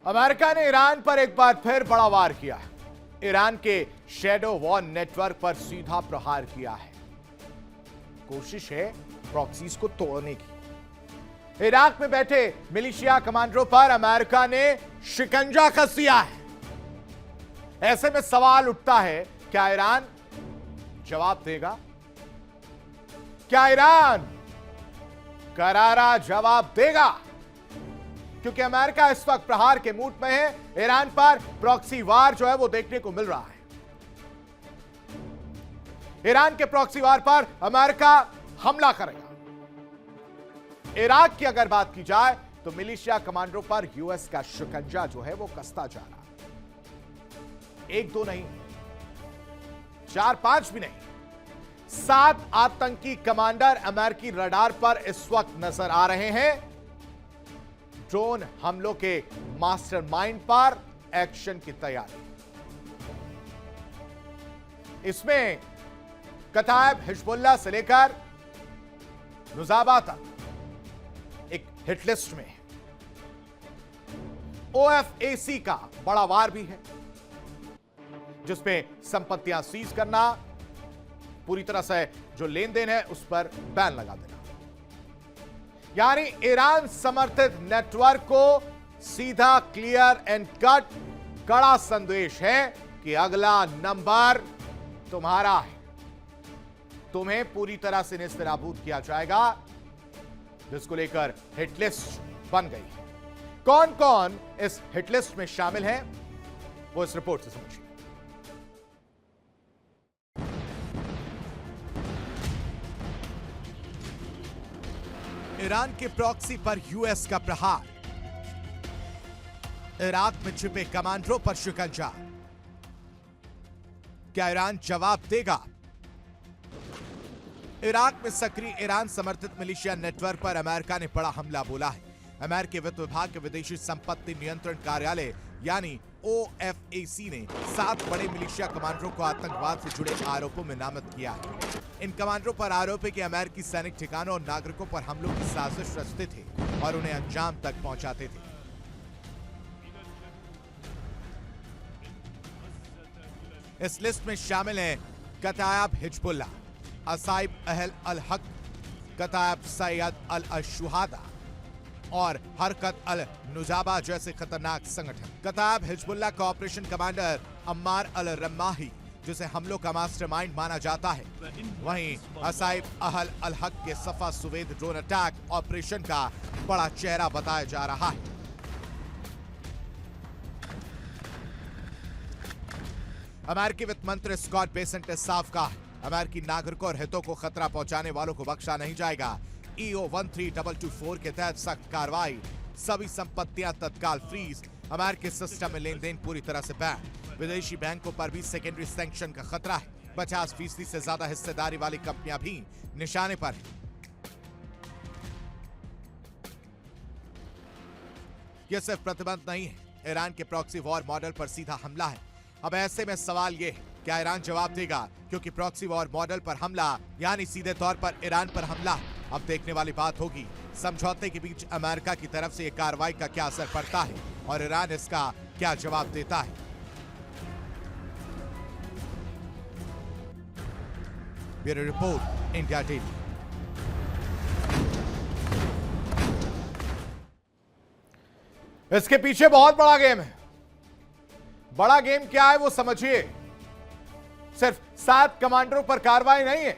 America ने Iran पर एक बार फिर बड़ा वार किया है। ईरान के शैडो वॉर नेटवर्क पर सीधा प्रहार किया है। कोशिश है प्रॉक्सीज को तोड़ने की। इराक में बैठे मिलिशिया कमांडरों पर अमेरिका ने शिकंजा कस दिया है। ऐसे में सवाल उठता है, क्या ईरान जवाब देगा? क्या ईरान करारा जवाब देगा? क्योंकि अमेरिका इस वक्त प्रहार के मूड में है। ईरान पर प्रॉक्सी वार जो है वो देखने को मिल रहा है। ईरान के प्रॉक्सी वार पर अमेरिका हमला करेगा। इराक की अगर बात की जाए तो मिलिशिया कमांडरों पर यूएस का शिकंजा जो है वो कसता जा रहा है। एक दो नहीं, चार पांच भी नहीं, 7 आतंकी कमांडर अमेरिकी रडार पर इस वक्त नजर आ रहे हैं। ड्रोन हमलों के मास्टरमाइंड पर एक्शन की तैयारी। इसमें कतायब हिजबुल्लाह से लेकर नुजाबा तक एक हिटलिस्ट में है। ओएफएसी का बड़ा वार भी है, जिसमें संपत्तियां सीज करना, पूरी तरह से जो लेन देन है उस पर बैन लगा देना। यानी ईरान समर्थित नेटवर्क को सीधा क्लियर एंड कट कड़ा संदेश है कि अगला नंबर तुम्हारा है। तुम्हें पूरी तरह से नेस्तनाबूद किया जाएगा, जिसको लेकर हिटलिस्ट बन गई है। कौन कौन इस हिटलिस्ट में शामिल है वो इस रिपोर्ट से समझिए। ईरान के प्रॉक्सी पर यूएस का प्रहार, इराक में छिपे कमांडरों पर शिकंजा। क्या ईरान जवाब देगा? इराक में सक्रिय ईरान समर्थित मिलिशिया नेटवर्क पर अमेरिका ने बड़ा हमला बोला है। अमेरिकी वित्त विभाग के विदेशी संपत्ति नियंत्रण कार्यालय यानी ओएफएसी ने 7 बड़े मिलिशिया कमांडरों को आतंकवाद से जुड़े आरोपों में नामजद किया है। इन कमांडरों पर आरोप है कि अमेरिकी सैनिक ठिकानों और नागरिकों पर हमलों की साजिश रचते थे और उन्हें अंजाम तक पहुंचाते थे। इस लिस्ट में शामिल हैं कतायब हिजबुल्लाह, असाइब अहल अल हक, कतायब सैयद अल अशुहादा और हरकत अल नुजाबा जैसे खतरनाक संगठन। कतायब हिजबुल्लाह का ऑपरेशन कमांडर अम्मार अल रम्माही, जिसे हमलों का मास्टरमाइंड माना जाता है। वहीं असाइब अहल अल हक के सफा सुवेद ड्रोन अटैक ऑपरेशन का बड़ा चेहरा बताया जा रहा है। अमेरिकी वित्त मंत्री स्कॉट बेसेंट ने साफ कहा है, अमेरिकी नागरिकों और हितों को खतरा पहुंचाने वालों को बख्शा नहीं जाएगा। EO 13224 के तहत सख्त कार्रवाई, सभी संपत्तियां तत्काल फ्रीज, अमेरिकी सिस्टम में लेन देन पूरी तरह से बैन। विदेशी बैंकों पर भी सेकेंडरी सैंक्शन का खतरा है। 50% से ज्यादा हिस्सेदारी वाली कंपनियां भी निशाने पर हैं। यह सिर्फ प्रतिबंध नहीं है, ईरान के प्रॉक्सी वॉर मॉडल पर सीधा हमला है। अब ऐसे में सवाल यह है, क्या ईरान जवाब देगा? क्योंकि प्रॉक्सी वॉर मॉडल पर हमला यानी सीधे तौर पर ईरान पर हमला। अब देखने वाली बात होगी, समझौते के बीच अमेरिका की तरफ से यह कार्रवाई का क्या असर पड़ता है और ईरान इसका क्या जवाब देता है। Bureau report, India daily. इसके पीछे बहुत बड़ा गेम है। बड़ा गेम क्या है वो समझिए। सिर्फ 7 कमांडरों पर कार्रवाई नहीं है,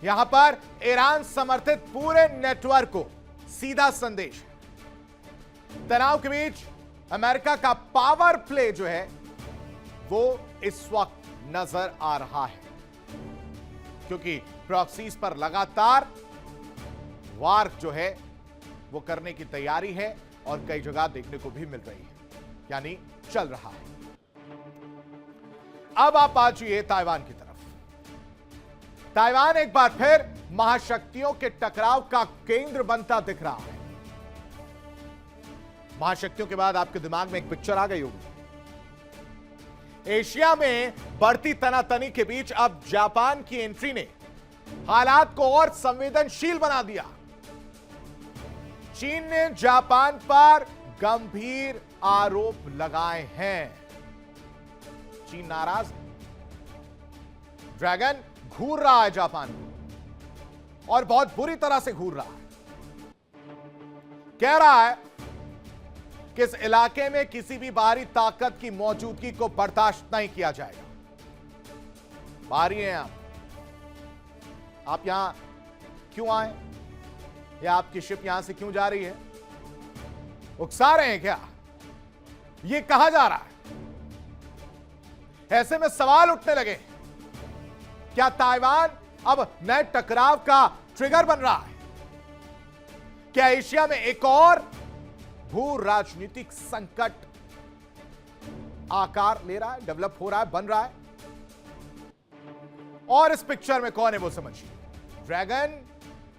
यहां पर ईरान समर्थित पूरे नेटवर्क को सीधा संदेश है। तनाव के बीच अमेरिका का पावर प्ले जो है वो इस वक्त नजर आ रहा है, क्योंकि प्रॉक्सीज पर लगातार वार जो है वो करने की तैयारी है और कई जगह देखने को भी मिल रही है, यानी चल रहा है। अब आप आ जाइए ताइवान की तरफ। ताइवान एक बार फिर महाशक्तियों के टकराव का केंद्र बनता दिख रहा है। महाशक्तियों के बाद आपके दिमाग में एक पिक्चर आ गई होगी। एशिया में बढ़ती तनातनी के बीच अब जापान की एंट्री ने हालात को और संवेदनशील बना दिया। चीन ने जापान पर गंभीर आरोप लगाए हैं। चीन नाराज, ड्रैगन घूर रहा है जापान को और बहुत बुरी तरह से घूर रहा है। कह रहा है कि इस इलाके में किसी भी बाहरी ताकत की मौजूदगी को बर्दाश्त नहीं किया जाएगा। बाहरी हैं आप यहां क्यों आए, या आपकी शिप यहां से क्यों जा रही है? उकसा रहे हैं क्या? यह कहा जा रहा है। ऐसे में सवाल उठने लगे, क्या ताइवान अब नए टकराव का ट्रिगर बन रहा है? क्या एशिया में एक और भू राजनीतिक संकट आकार ले रहा है, डेवलप हो रहा है, बन रहा है? और इस पिक्चर में कौन है वो समझिए। Dragon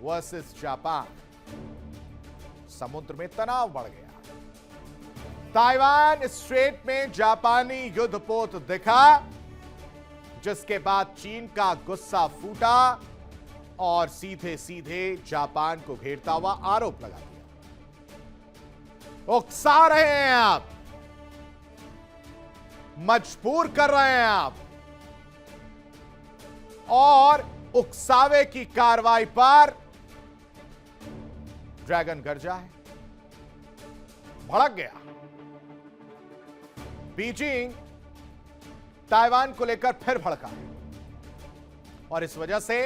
versus Japan. समुद्र में तनाव बढ़ गया। ताइवान स्ट्रेट में जापानी युद्धपोत दिखा, जिसके बाद चीन का गुस्सा फूटा और सीधे सीधे जापान को घेरता हुआ आरोप लगा दिया। उकसा रहे हैं आप, मजबूर कर रहे हैं आप, और उकसावे की कार्रवाई पर ड्रैगन गरजा है, भड़क गया। बीजिंग ताइवान को लेकर फिर भड़का है और इस वजह से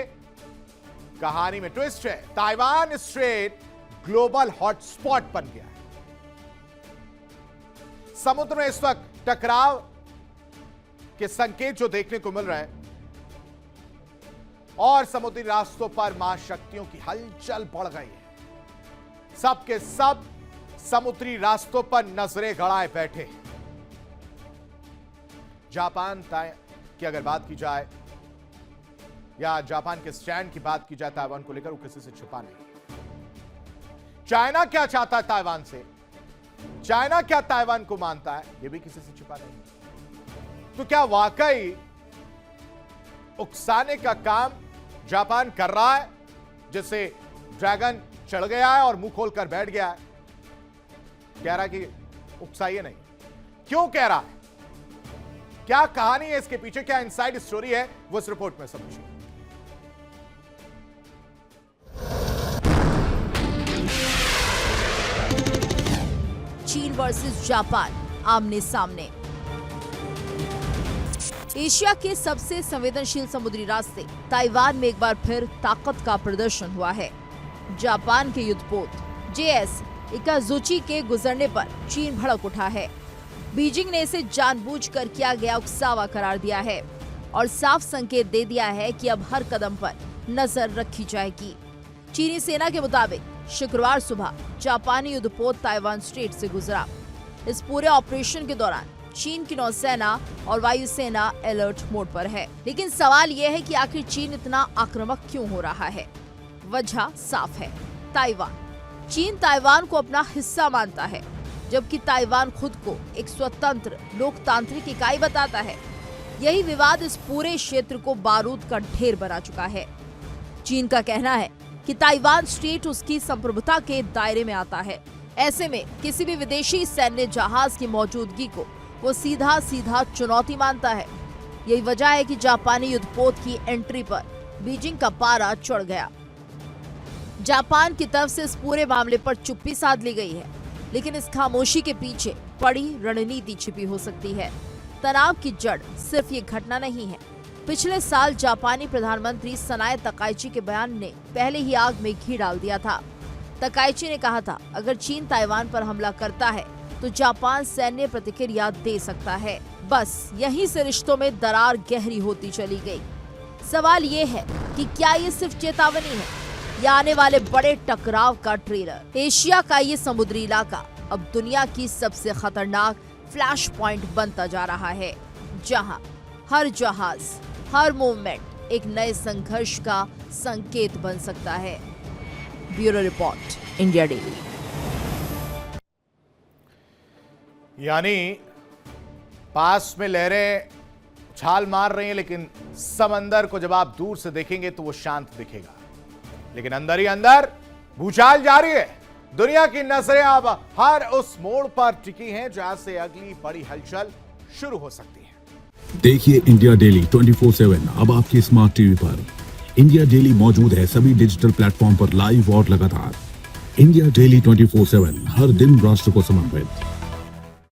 कहानी में ट्विस्ट है। ताइवान स्ट्रेट ग्लोबल हॉटस्पॉट बन गया है। समुद्र में इस वक्त टकराव के संकेत जो देखने को मिल रहे हैं और समुद्री रास्तों पर महाशक्तियों की हलचल बढ़ गई है। सबके सब समुद्री रास्तों पर नजरें गड़ाए बैठे हैं। जापान की अगर बात की जाए या जापान के स्टैंड की बात की जाए ताइवान को लेकर, वो किसी से छुपा नहीं। चाइना क्या चाहता है ताइवान से, चाइना क्या ताइवान को मानता है, यह भी किसी से छुपा नहीं। तो क्या वाकई उकसाने का काम जापान कर रहा है, जिससे ड्रैगन चढ़ गया है और मुंह खोलकर बैठ गया है? कह रहा है कि उकसाइए नहीं। क्यों कह रहा है, क्या कहानी है इसके पीछे, क्या इनसाइड स्टोरी है, वो इस रिपोर्ट में समझिए। चीन वर्सेस जापान आमने सामने। एशिया के सबसे संवेदनशील समुद्री रास्ते ताइवान में एक बार फिर ताकत का प्रदर्शन हुआ है। जापान के युद्धपोत जेएस इकाजुची के गुजरने पर चीन भड़क उठा है। बीजिंग ने इसे जानबूझकर किया गया उकसावा करार दिया है और साफ संकेत दे दिया है कि अब हर कदम पर नजर रखी जाएगी। चीनी सेना के मुताबिक शुक्रवार सुबह जापानी युद्धपोत ताइवान स्ट्रेट से गुजरा। इस पूरे ऑपरेशन के दौरान चीन की नौसेना और वायुसेना अलर्ट मोड पर है। लेकिन सवाल यह है कि आखिर चीन इतना आक्रामक क्यों हो रहा है? वजह साफ है, ताइवान। चीन ताइवान को अपना हिस्सा मानता है, जबकि ताइवान खुद को एक स्वतंत्र लोकतांत्रिक इकाई बताता है। यही विवाद इस पूरे क्षेत्र को बारूद का ढेर बना चुका है। चीन का कहना है कि ताइवान स्ट्रेट उसकी संप्रभुता के दायरे में आता है। ऐसे में किसी भी विदेशी सैन्य जहाज की मौजूदगी को वो सीधा सीधा चुनौती मानता है। यही वजह है कि जापानी युद्धपोत की एंट्री पर बीजिंग का पारा चढ़ गया। जापान की तरफ से इस पूरे मामले पर चुप्पी साध ली गई है, लेकिन इस खामोशी के पीछे बड़ी रणनीति छिपी हो सकती है। तनाव की जड़ सिर्फ ये घटना नहीं है। पिछले साल जापानी प्रधानमंत्री सनाए तकाइची के बयान ने पहले ही आग में घी डाल दिया था। तकाइची ने कहा था, अगर चीन ताइवान पर हमला करता है तो जापान सैन्य प्रतिक्रिया दे सकता है। बस यहीं से रिश्तों में दरार गहरी होती चली गई। सवाल ये है कि क्या ये सिर्फ चेतावनी है या आने वाले बड़े टकराव का ट्रेलर? एशिया का ये समुद्री इलाका अब दुनिया की सबसे खतरनाक फ्लैश पॉइंट बनता जा रहा है, जहां हर जहाज, हर मूवमेंट एक नए संघर्ष का संकेत बन सकता है। Bureau report, India daily. यानी पास में लहरें छाल मार रही हैं, लेकिन समंदर को जब आप दूर से देखेंगे तो वो शांत दिखेगा, लेकिन अंदर ही अंदर भूचाल जारी है। दुनिया की नजरें अब हर उस मोड़ पर टिकी हैं जहां से अगली बड़ी हलचल शुरू हो सकती है। देखिए इंडिया डेली 24/7 अब आपके स्मार्ट टीवी पर। इंडिया डेली मौजूद है सभी डिजिटल प्लेटफॉर्म पर लाइव और लगातार। इंडिया डेली 24/7 हर दिन राष्ट्र को समर्पित।